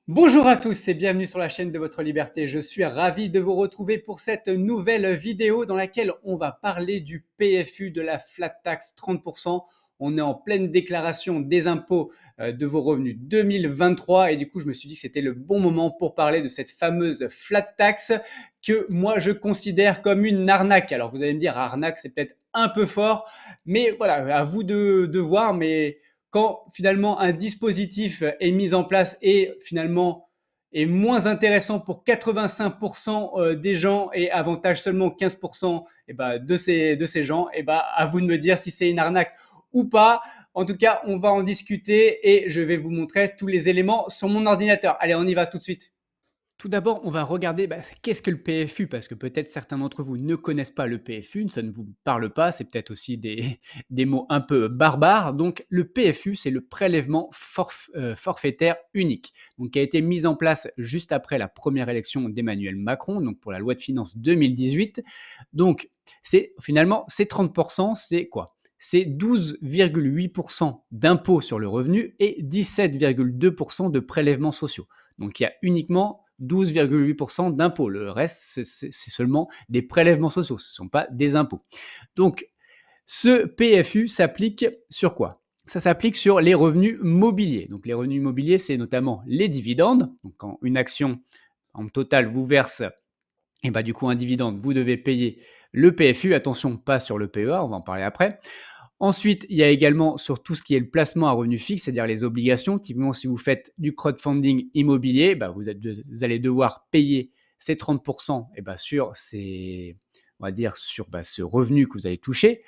Bonjour à tous et bienvenue sur la chaîne de votre liberté. Je suis ravi de vous retrouver pour cette nouvelle vidéo dans laquelle on va parler du PFU, de la flat tax 30%. On est en pleine déclaration des impôts de vos revenus 2023 et du coup je me suis dit que c'était le bon moment pour parler de cette fameuse flat tax que moi je considère comme une arnaque. Alors vous allez me dire arnaque c'est peut-être un peu fort, mais voilà, à vous de voir. Mais quand finalement un dispositif est mis en place et finalement est moins intéressant pour 85% des gens et avantage seulement 15% de ces gens, à vous de me dire si c'est une arnaque ou pas. En tout cas, on va en discuter et je vais vous montrer tous les éléments sur mon ordinateur. Allez, on y va tout de suite. Tout d'abord, on va regarder qu'est-ce que le PFU, parce que peut-être certains d'entre vous ne connaissent pas le PFU, ça ne vous parle pas, c'est peut-être aussi des mots un peu barbares. Donc le PFU, c'est le prélèvement forfaitaire unique, donc, qui a été mis en place juste après la première élection d'Emmanuel Macron, donc pour la loi de finances 2018. Donc c'est finalement, ces 30%, c'est quoi? C'est 12,8% d'impôts sur le revenu et 17,2% de prélèvements sociaux. Donc il y a uniquement 12,8% d'impôts. Le reste, c'est seulement des prélèvements sociaux, ce ne sont pas des impôts. Donc, ce PFU s'applique sur quoi? Ça s'applique sur les revenus mobiliers. Donc, les revenus mobiliers, c'est notamment les dividendes. Donc, quand une action en total vous verse du coup un dividende, vous devez payer le PFU. Attention, pas sur le PEA, on va en parler après. Ensuite, il y a également sur tout ce qui est le placement à revenu fixe, c'est-à-dire les obligations. Typiquement, si vous faites du crowdfunding immobilier, vous allez devoir payer ces 30% sur on va dire, sur ce revenu que vous allez toucher.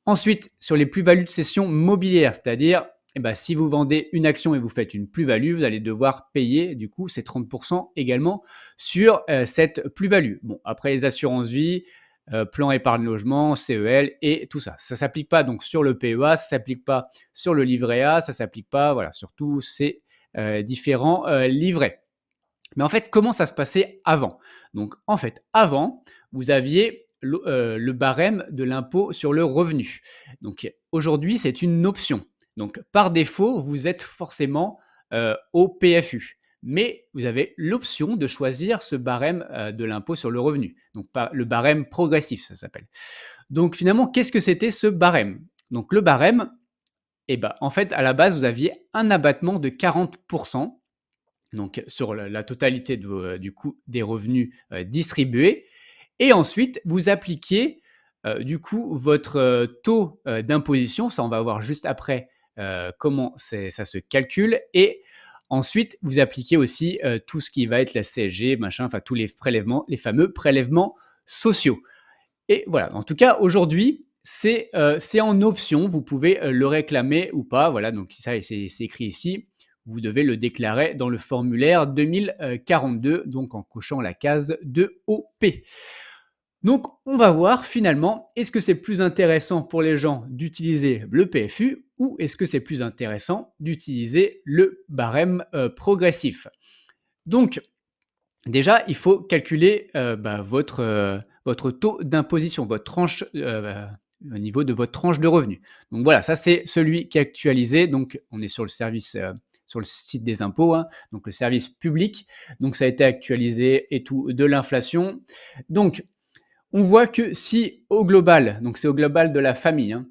Ensuite, sur les plus-values de cession mobilière, c'est-à-dire si vous vendez une action et vous faites une plus-value, vous allez devoir payer du coup ces 30% également sur cette plus-value. Bon, après les assurances vie, plan épargne logement, CEL et tout ça. Ça ne s'applique pas donc sur le PEA, ça ne s'applique pas sur le livret A, ça ne s'applique pas sur tous ces différents livrets. Mais en fait, comment ça se passait avant? Donc en fait, avant, vous aviez le barème de l'impôt sur le revenu. Donc aujourd'hui, c'est une option. Donc par défaut, vous êtes forcément au PFU. Mais vous avez l'option de choisir ce barème de l'impôt sur le revenu. Donc le barème progressif, ça s'appelle. Donc finalement, qu'est-ce que c'était ce barème? Donc le barème, en fait, à la base, vous aviez un abattement de 40%, donc sur la totalité du coût des revenus distribués. Et ensuite, vous appliquiez du coup votre taux d'imposition. Ça, on va voir juste après comment ça se calcule. Et ensuite, vous appliquez aussi tout ce qui va être la CSG, machin, enfin tous les prélèvements, les fameux prélèvements sociaux. Et voilà, en tout cas, aujourd'hui, c'est en option. Vous pouvez le réclamer ou pas. Voilà, donc ça, c'est écrit ici. Vous devez le déclarer dans le formulaire 2042, donc en cochant la case de OP. Donc, on va voir finalement, est-ce que c'est plus intéressant pour les gens d'utiliser le PFU ou est-ce que c'est plus intéressant d'utiliser le barème progressif? Donc, déjà, il faut calculer votre taux d'imposition, votre tranche au niveau de votre tranche de revenus. Donc voilà, ça c'est celui qui est actualisé. Donc on est sur le service, sur le site des impôts, hein, donc le service public. Donc ça a été actualisé et tout de l'inflation. Donc on voit que si au global, donc c'est au global de la famille, hein,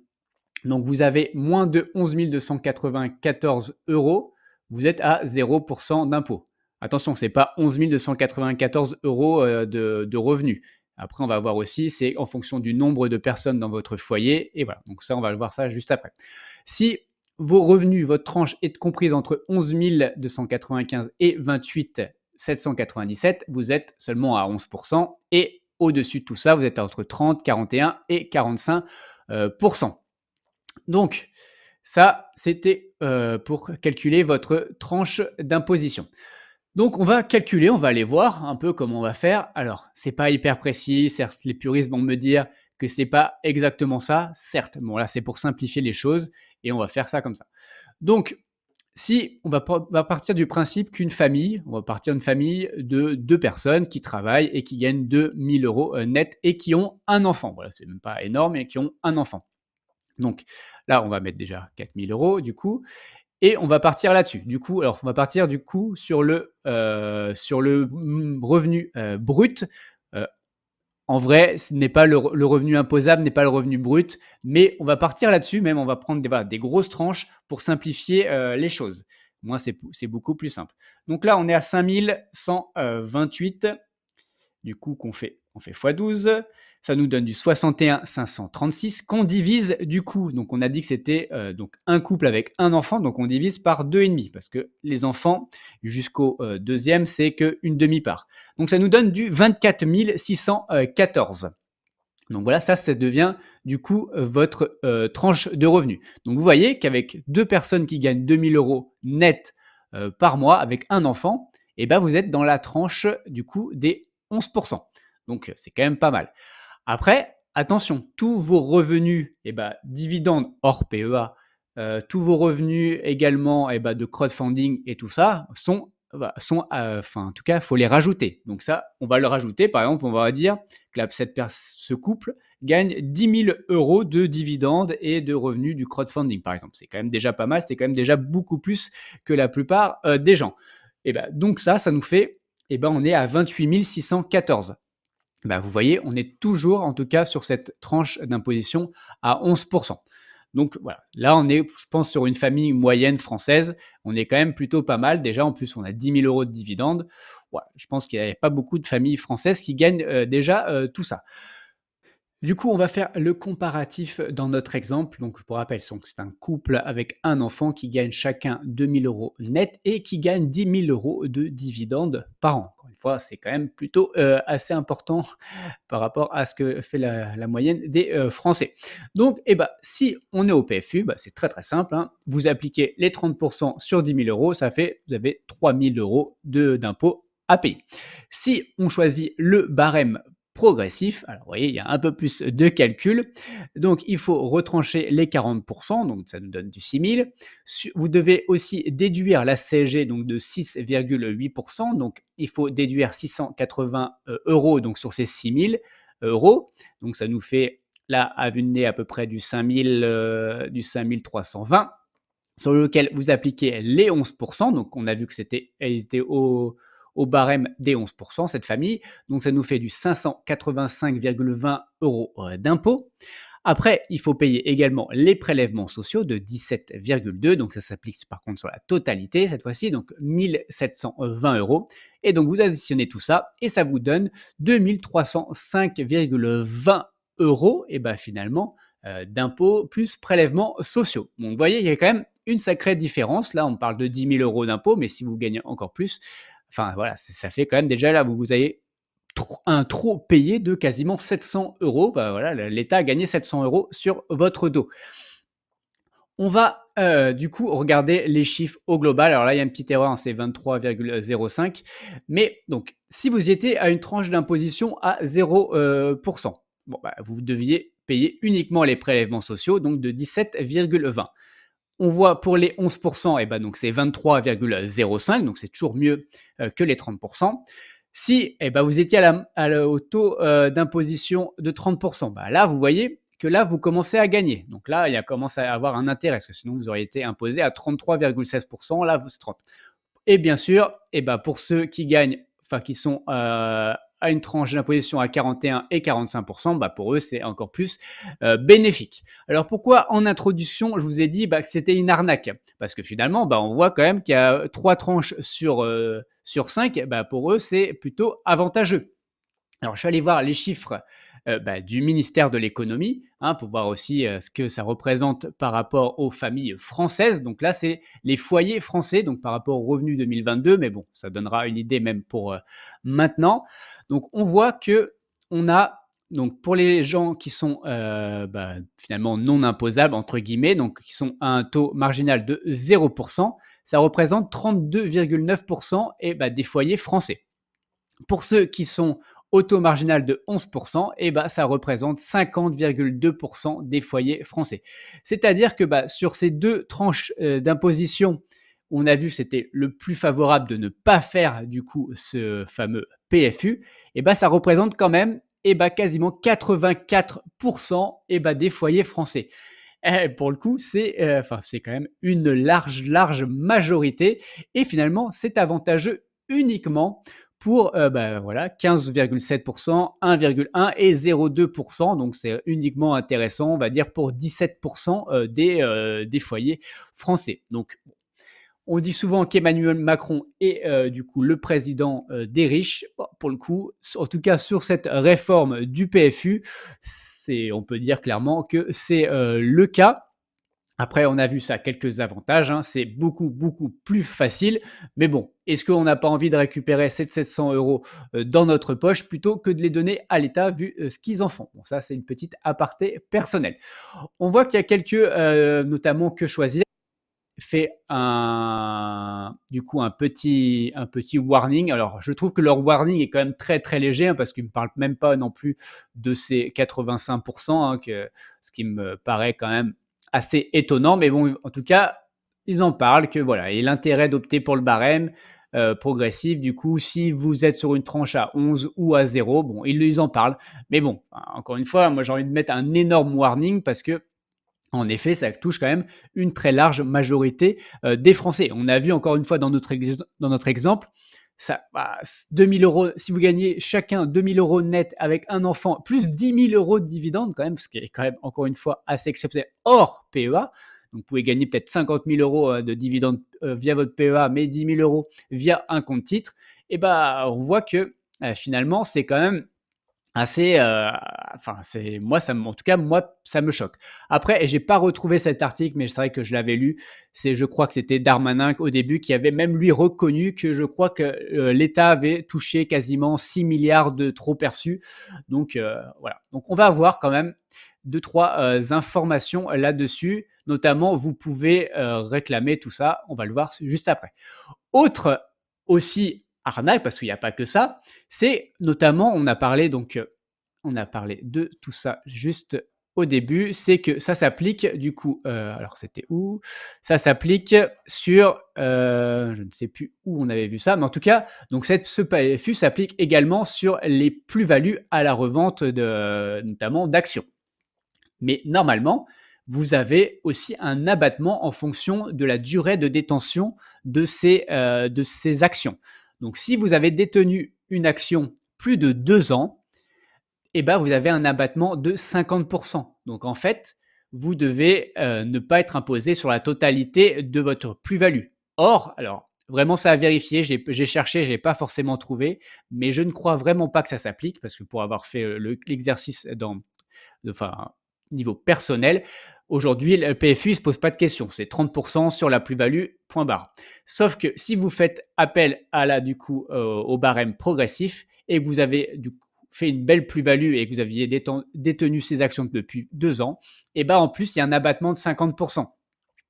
donc vous avez moins de 11 294 euros, vous êtes à 0% d'impôt. Attention, ce n'est pas 11 294 euros de revenus. Après, on va voir aussi, c'est en fonction du nombre de personnes dans votre foyer. Et voilà, donc ça, on va le voir ça juste après. Si vos revenus, votre tranche est comprise entre 11 295 et 28 797, vous êtes seulement à 11%. Et au-dessus de tout ça, vous êtes entre 30, 41 et 45%. Donc, ça, c'était pour calculer votre tranche d'imposition. Donc, on va calculer, on va aller voir un peu comment on va faire. Alors, c'est pas hyper précis. Certes, les puristes vont me dire que c'est pas exactement ça. Certes, bon là, c'est pour simplifier les choses et on va faire ça comme ça. Donc, si on va partir du principe qu'une famille, on va partir d'une famille de 2 personnes qui travaillent et qui gagnent 2000 euros net et qui ont un enfant. Voilà, c'est même pas énorme, mais qui ont un enfant. Donc là, on va mettre déjà 4 000 euros du coup. et on va partir là-dessus. Du coup, alors on va partir du coup sur le revenu brut. Euh, En vrai, ce n'est pas le revenu imposable n'est pas le revenu brut, mais on va partir là-dessus, même on va prendre voilà, des grosses tranches pour simplifier les choses. Moi, c'est beaucoup plus simple. Donc là, on est à 5128. Du coup, on fait x12, ça nous donne du 61 536 qu'on divise du coup. Donc, on a dit que c'était donc un couple avec un enfant, donc on divise par 2,5 parce que les enfants jusqu'au deuxième, c'est qu'une demi-part. Donc, ça nous donne du 24 614. Donc voilà, ça devient du coup votre tranche de revenus. Donc vous voyez qu'avec deux personnes qui gagnent 2 000 € net par mois avec un enfant, et ben vous êtes dans la tranche du coup des 11%. Donc c'est quand même pas mal. Après, attention, tous vos revenus, dividendes hors PEA, tous vos revenus également de crowdfunding et tout ça sont, en tout cas, il faut les rajouter. Donc ça, on va le rajouter. Par exemple, on va dire que ce couple gagne 10 000 € de dividendes et de revenus du crowdfunding, par exemple. C'est quand même déjà pas mal, c'est quand même déjà beaucoup plus que la plupart des gens. Donc ça nous fait, on est à 28 614. Vous voyez, on est toujours, en tout cas, sur cette tranche d'imposition à 11%. Donc voilà, là on est, je pense, sur une famille moyenne française, on est quand même plutôt pas mal. Déjà, en plus, on a 10 000 € de dividendes. Ouais, je pense qu'il n'y a pas beaucoup de familles françaises qui gagnent déjà tout ça. Du coup, on va faire le comparatif dans notre exemple. Donc, je vous rappelle, c'est un couple avec un enfant qui gagne chacun 2 000 € net et qui gagne 10 000 € de dividendes par an. Encore une fois, c'est quand même plutôt assez important par rapport à ce que fait la moyenne des Français. Donc, si on est au PFU, c'est très très simple, hein. Vous appliquez les 30% sur 10 000 €, ça fait, vous avez 3 000 € d'impôts à payer. Si on choisit le barème progressif, alors vous voyez, il y a un peu plus de calcul. Donc, il faut retrancher les 40%, donc ça nous donne du 6 000. Vous devez aussi déduire la CSG donc de 6,8%, donc il faut déduire 680 € donc sur ces 6 000 €. Donc, ça nous fait là, à vue de nez, à peu près du 5 320, sur lequel vous appliquez les 11%. Donc, on a vu que ils étaient au barème des 11%, cette famille. Donc, ça nous fait du 585,20 € d'impôt. Après, il faut payer également les prélèvements sociaux de 17,2. Donc, ça s'applique par contre sur la totalité cette fois-ci, donc 1720 €. Et donc, vous additionnez tout ça et ça vous donne 2305,20 € et finalement d'impôts plus prélèvements sociaux. Donc, vous voyez, il y a quand même une sacrée différence. Là, on parle de 10 000 € d'impôts, mais si vous gagnez encore plus, enfin voilà, ça fait quand même déjà là, vous avez un trop payé de quasiment 700 €. Voilà, l'État a gagné 700 € sur votre dos. On va du coup regarder les chiffres au global. Alors là, il y a une petite erreur, hein, c'est 23,05. Mais donc, si vous étiez à une tranche d'imposition à 0%, vous deviez payer uniquement les prélèvements sociaux, donc de 17,20. On voit pour les 11%, donc c'est 23,05, donc c'est toujours mieux que les 30%. Si vous étiez au taux d'imposition de 30%, là, vous voyez que là, vous commencez à gagner. Donc là, il commence à avoir un intérêt, parce que sinon, vous auriez été imposé à 33,16%. Là, c'est 30. Et bien sûr, pour ceux qui gagnent, enfin qui sont à une tranche d'imposition à 41 et 45%, pour eux, c'est encore plus bénéfique. Alors pourquoi en introduction, je vous ai dit que c'était une arnaque? Parce que finalement, on voit quand même qu'il y a 3 tranches sur 5, pour eux, c'est plutôt avantageux. Alors, je suis allé voir les chiffres du ministère de l'économie pour voir aussi ce que ça représente par rapport aux familles françaises. Donc là, c'est les foyers français, donc par rapport au revenu 2022, mais bon, ça donnera une idée même pour maintenant. Donc, on voit que on a donc pour les gens qui sont finalement non imposables entre guillemets, donc qui sont à un taux marginal de 0%, ça représente 32,9% des foyers français. Pour ceux qui sont au taux marginal de 11%, ça représente 50,2% des foyers français. C'est-à-dire que sur ces deux tranches d'imposition, on a vu que c'était le plus favorable de ne pas faire du coup ce fameux PFU, ça représente quand même quasiment 84% des foyers français. Pour le coup, c'est quand même une large majorité et finalement, c'est avantageux uniquement pour, voilà 15,7%, 1,1 et 0,2%, donc c'est uniquement intéressant, on va dire pour 17% des foyers français. Donc on dit souvent qu'Emmanuel Macron est, du coup, le président, des riches. Bon, pour le coup, en tout cas sur cette réforme du PFU, on peut dire clairement que c'est, le cas. Après, on a vu ça, quelques avantages, hein, c'est beaucoup plus facile. Mais bon, est-ce qu'on n'a pas envie de récupérer ces 700 € dans notre poche plutôt que de les donner à l'État vu, ce qu'ils en font? Bon, ça, c'est une petite aparté personnelle. On voit qu'il y a quelques, notamment Que Choisir fait un petit warning. Alors, je trouve que leur warning est quand même très léger, hein, parce qu'ils ne me parlent même pas non plus de ces 85 hein, ce qui me paraît quand même assez étonnant. Mais bon, en tout cas, ils en parlent que voilà et l'intérêt d'opter pour le barème, progressif, du coup, si vous êtes sur une tranche à 11 ou à 0, bon, ils en parlent. Mais bon, encore une fois, moi, j'ai envie de mettre un énorme warning parce que en effet, ça touche quand même une très large majorité, des Français. On a vu encore une fois dans notre exemple, ça bah, 2 000 € si vous gagnez chacun 2 000 € net avec un enfant, plus 10 000 € de dividendes quand même, ce qui est quand même encore une fois assez exceptionnel hors PEA. Donc vous pouvez gagner peut-être 50 000 € de dividendes, via votre PEA, mais 10 000 € via un compte titre et bah, on voit que, finalement, c'est quand même assez, enfin, c'est moi, en tout cas, moi, ça me choque. Après, j'ai pas retrouvé cet article, mais c'est vrai que je l'avais lu. Je crois que c'était Darmanin au début qui avait même lui reconnu que je crois que l'État avait touché quasiment 6 milliards de trop perçus. Donc voilà. Donc on va avoir quand même deux, trois informations là-dessus. Notamment, vous pouvez réclamer tout ça. On va le voir juste après. Autre aussi arnaque, parce qu'il n'y a pas que ça, c'est notamment, on a parlé de tout ça juste au début, c'est que ça s'applique du coup, alors c'était où? Ça s'applique sur, je ne sais plus où on avait vu ça, mais en tout cas, donc ce PFU s'applique également sur les plus-values à la revente notamment d'actions. Mais normalement, vous avez aussi un abattement en fonction de la durée de détention de ces actions. Donc, si vous avez détenu une action plus de 2 ans, eh ben, vous avez un abattement de 50%. Donc, en fait, vous devez ne pas être imposé sur la totalité de votre plus-value. Or, alors, vraiment, ça à vérifier. J'ai cherché, je n'ai pas forcément trouvé, mais je ne crois vraiment pas que ça s'applique parce que pour avoir fait l'exercice enfin, niveau personnel, aujourd'hui, le PFU, il ne se pose pas de questions. C'est 30% sur la plus-value, point barre. Sauf que si vous faites appel au barème progressif et que vous avez du coup fait une belle plus-value et que vous aviez détenu ces actions depuis 2 ans, et ben en plus, il y a un abattement de 50%.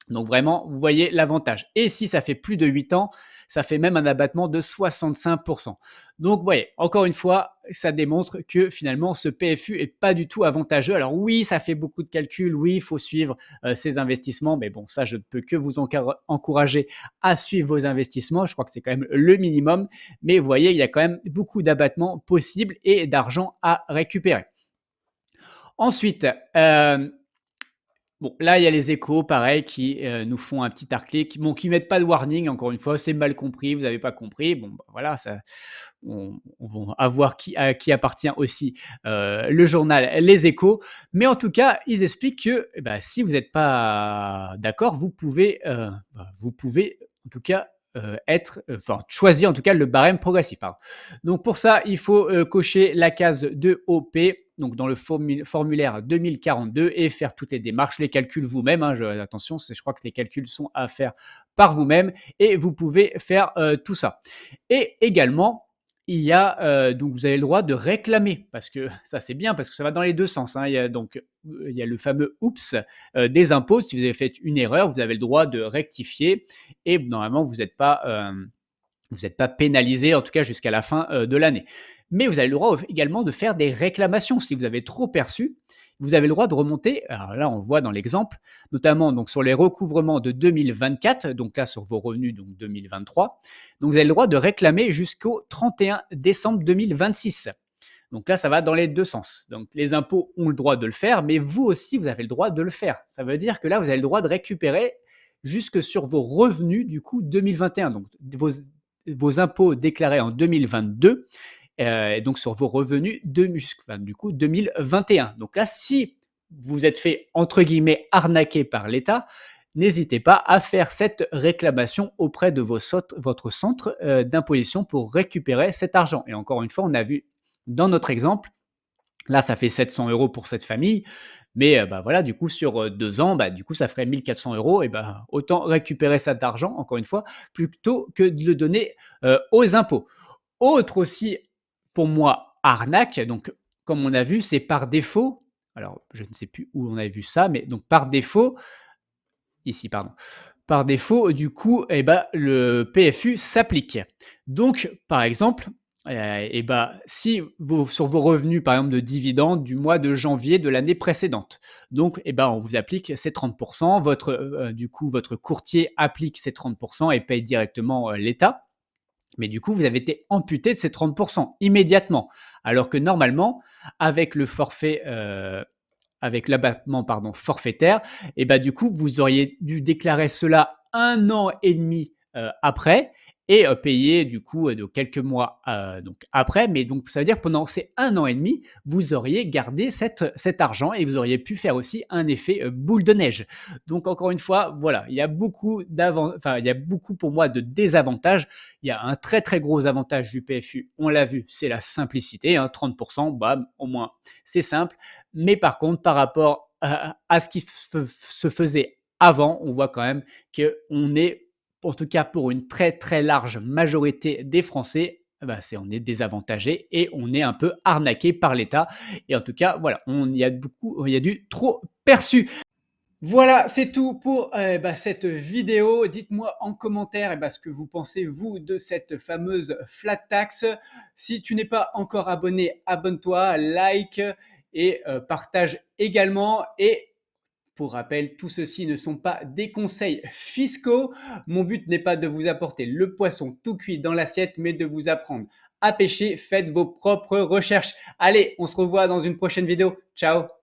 Donc vraiment, vous voyez l'avantage. Et si ça fait plus de 8 ans, ça fait même un abattement de 65%. Donc vous voyez, encore une fois, ça démontre que finalement, ce PFU est pas du tout avantageux. Alors oui, ça fait beaucoup de calculs, oui, il faut suivre ses investissements, mais bon, ça, je ne peux que vous encourager à suivre vos investissements. Je crois que c'est quand même le minimum. Mais vous voyez, il y a quand même beaucoup d'abattements possibles et d'argent à récupérer. Ensuite, bon, là, il y a les Échos, pareil, qui nous font un petit article, bon, qui mettent pas de warning, encore une fois, c'est mal compris, vous n'avez pas compris. Bon, bah, voilà, on va voir à qui appartient aussi le journal Les Échos. Mais en tout cas, ils expliquent que si vous n'êtes pas d'accord, vous pouvez en tout cas choisir en tout cas le barème progressif. Pardon. Donc pour ça, il faut cocher la case de OP, donc dans le formulaire 2042 et faire toutes les démarches, les calculs vous-même. Hein, attention, je crois que les calculs sont à faire par vous-même et vous pouvez faire tout ça. Et également, il y a donc vous avez le droit de réclamer parce que ça c'est bien parce que ça va dans les deux sens. Hein. Il y a le fameux oups des impôts. Si vous avez fait une erreur, vous avez le droit de rectifier et normalement vous n'êtes pas pénalisé, en tout cas jusqu'à la fin de l'année. Mais vous avez le droit également de faire des réclamations. Si vous avez trop perçu, vous avez le droit de remonter. Alors là, on voit dans l'exemple, notamment donc, sur les recouvrements de 2024, donc là sur vos revenus donc 2023. Donc vous avez le droit de réclamer jusqu'au 31 décembre 2026. Donc là, ça va dans les 2 sens. Donc les impôts ont le droit de le faire, mais vous aussi, vous avez le droit de le faire. Ça veut dire que là, vous avez le droit de récupérer jusque sur vos revenus du coup 2021. Donc vos impôts déclarés en 2022 et donc sur vos revenus du coup 2021. Donc là, si vous êtes fait entre guillemets arnaquer par l'État, n'hésitez pas à faire cette réclamation auprès de votre centre d'imposition pour récupérer cet argent. Et encore une fois, on a vu dans notre exemple, là, ça fait 700 euros pour cette famille, mais bah, voilà, du coup, sur 2 ans, bah, du coup, ça ferait 1400 euros. Et bah, autant récupérer cet argent, encore une fois, plutôt que de le donner aux impôts. Autre aussi, pour moi, arnaque, donc comme on a vu, c'est par défaut. Alors, je ne sais plus où on avait vu ça, mais donc par défaut, ici, pardon. Par défaut, du coup, eh ben, le PFU s'applique. Donc, par exemple, eh ben, si sur vos revenus, par exemple, de dividendes du mois de janvier de l'année précédente, donc, eh ben, on vous applique ces 30%, du coup, votre courtier applique ces 30% et paye directement l'État. Mais du coup, vous avez été amputé de ces 30% immédiatement. Alors que normalement, avec le forfait avec l'abattement pardon, forfaitaire, et bah, du coup, vous auriez dû déclarer cela 1 an et demi après et payer du coup de quelques mois donc après. Mais donc, ça veut dire que pendant ces 1 an et demi, vous auriez gardé cet argent et vous auriez pu faire aussi un effet boule de neige. Donc, encore une fois, voilà, il y a il y a beaucoup pour moi de désavantages. Il y a un très très gros avantage du PFU, on l'a vu, c'est la simplicité, hein, 30%, bam, au moins c'est simple. Mais par contre, par rapport à ce qui se faisait avant, on voit quand même qu'on est, en tout cas pour une très très large majorité des Français, bah on est désavantagé et on est un peu arnaqué par l'État. Et en tout cas, voilà, il y a du trop perçu. Voilà, c'est tout pour bah, cette vidéo. Dites-moi en commentaire ce que vous pensez, vous, de cette fameuse flat tax. Si tu n'es pas encore abonné, abonne-toi, like et partage également. Et pour rappel, tout ceci ne sont pas des conseils fiscaux. Mon but n'est pas de vous apporter le poisson tout cuit dans l'assiette, mais de vous apprendre à pêcher. Faites vos propres recherches. Allez, on se revoit dans une prochaine vidéo. Ciao!